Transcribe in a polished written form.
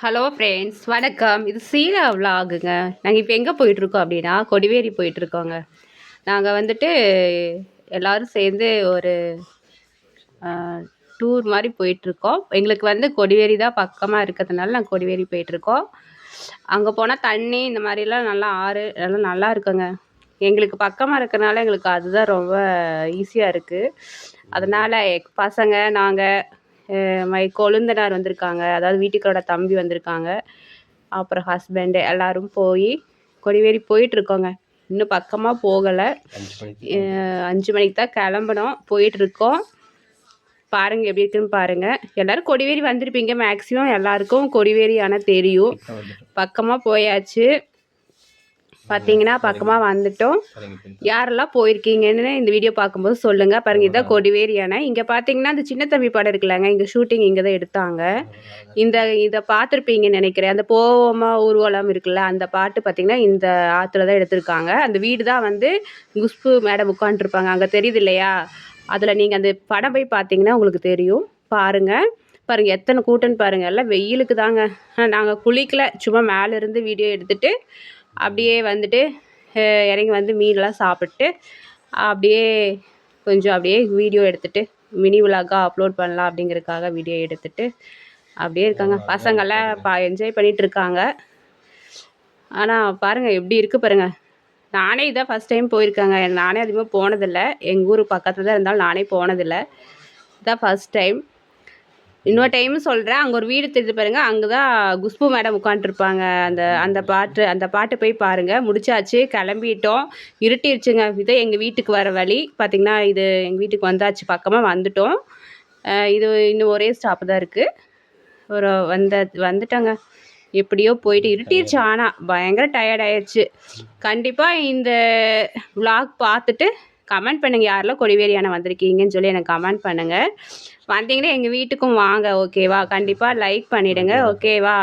Hello friends, வணக்கம். இது சீலா விலாகுங்க. நாங்கள் இப்போ எங்கே போயிட்டுருக்கோம் அப்படின்னா, கொடிவேரி போயிட்டுருக்கோங்க. நாங்கள் வந்துட்டு எல்லோரும் சேர்ந்து ஒரு டூர் மாதிரி போயிட்டுருக்கோம். எங்களுக்கு வந்து கொடிவேரி தான் பக்கமாக இருக்கிறதுனால நாங்கள் கொடிவேரி போயிட்டுருக்கோம். அங்கே போனால் தண்ணி இந்த மாதிரிலாம் நல்லா ஆறு எல்லாம் நல்லா இருக்குங்க. எங்களுக்கு பக்கமாக இருக்கிறனால எங்களுக்கு அதுதான் ரொம்ப ஈஸியாக இருக்குது. அதனால் பசங்க நாங்கள் மை கொழுந்தனார் வந்திருக்காங்க, அதாவது வீட்டுக்கோட தம்பி வந்திருக்காங்க, அப்புறம் ஹஸ்பண்டு எல்லோரும் போய் கொடிவேரி போயிட்டுருக்கோங்க. இன்னும் பக்கமாக போகலை. 5 மணிக்கு தான் கிளம்பணும். போயிட்டுருக்கோம். பாருங்கள் எப்படி இருக்குன்னு பாருங்கள். எல்லோரும் கொடிவேரி வந்திருப்பீங்க. மேக்ஸிமம் எல்லாருக்கும் கொடிவேரி ஆனால் தெரியும். பக்கமாக போயாச்சு. பார்த்தீங்கன்னா பக்கமாக வந்துட்டோம். யாரெல்லாம் போயிருக்கீங்கன்னு இந்த வீடியோ பார்க்கும்போது சொல்லுங்கள். பாருங்கள், இதான் கொடிவேரி அணை. இங்கே பார்த்தீங்கன்னா அந்த சின்ன தம்பி படம் இருக்குல்லங்க, இங்கே ஷூட்டிங் இங்கே தான் எடுத்தாங்க. இதை பார்த்துருப்பீங்கன்னு நினைக்கிறேன். அந்த போவோமா ஊர்வலம் இருக்குல்ல, அந்த பாட்டு பார்த்தீங்கன்னா இந்த ஆற்றுல தான் எடுத்திருக்காங்க. அந்த வீடு தான் வந்து குஷ்பு மேடம் உட்காந்துருப்பாங்க. அங்கே தெரியுது இல்லையா? அதில் நீங்கள் அந்த படம் போய் பார்த்தீங்கன்னா உங்களுக்கு தெரியும். பாருங்கள். எத்தனை கூட்டம்னு பாருங்கள். எல்லாம் வெயிலுக்கு தாங்க. நாங்கள் குளிக்கல, சும்மா மேலேருந்து வீடியோ எடுத்துகிட்டு அப்படியே வந்துட்டு இறங்கி வந்து மீனெலாம் சாப்பிட்டு அப்படியே கொஞ்சம் அப்படியே வீடியோ எடுத்துகிட்டு மினி விலாகாக அப்லோட் பண்ணலாம் அப்படிங்கிறதுக்காக வீடியோ எடுத்துகிட்டு அப்படியே இருக்காங்க. பசங்கள்லாம் என்ஜாய் பண்ணிகிட்ருக்காங்க. ஆனால் பாருங்கள் எப்படி இருக்குது பாருங்கள். நானே இதான் ஃபஸ்ட் டைம் போயிருக்கேங்க. நானே அதிகமாக போனதில்லை. எங்கள் ஊர் பக்கத்தில் தான் இருந்தாலும் நானே போனதில்லை. இதான் ஃபஸ்ட் டைம். இன்னொரு டைமும் சொல்கிறேன், அங்கே ஒரு வீடு தெரியுது பாருங்கள், அங்கே தான் குஷ்பு மேடம் உட்காந்துருப்பாங்க. அந்த பாட்டு போய் பாருங்கள். முடிச்சாச்சு, கிளம்பிட்டோம். இருட்டிருச்சுங்க. இதான் எங்கள் வீட்டுக்கு வர வழி. பார்த்திங்கன்னா இது எங்கள் வீட்டுக்கு வந்தாச்சு, பக்கமாக வந்துட்டோம். இது இன்னும் ஒரே ஸ்டாப்பு தான் இருக்குது. வந்துட்டோங்க. எப்படியோ போயிட்டு இருட்டிருச்சு. ஆனால் பயங்கர டயர்ட் ஆயிடுச்சு. கண்டிப்பாக இந்த விலாக் பார்த்துட்டு கமெண்ட் பண்ணுங்கள், யாரெல்லாம் கொடிவேரி அணை வந்திருக்கீங்கன்னு சொல்லி எனக்கு கமெண்ட் பண்ணுங்கள். வந்தீங்கன்னா எங்கள் வீட்டுக்கும் வாங்க, ஓகேவா? கண்டிப்பாக லைக் பண்ணிவிடுங்க, ஓகேவா?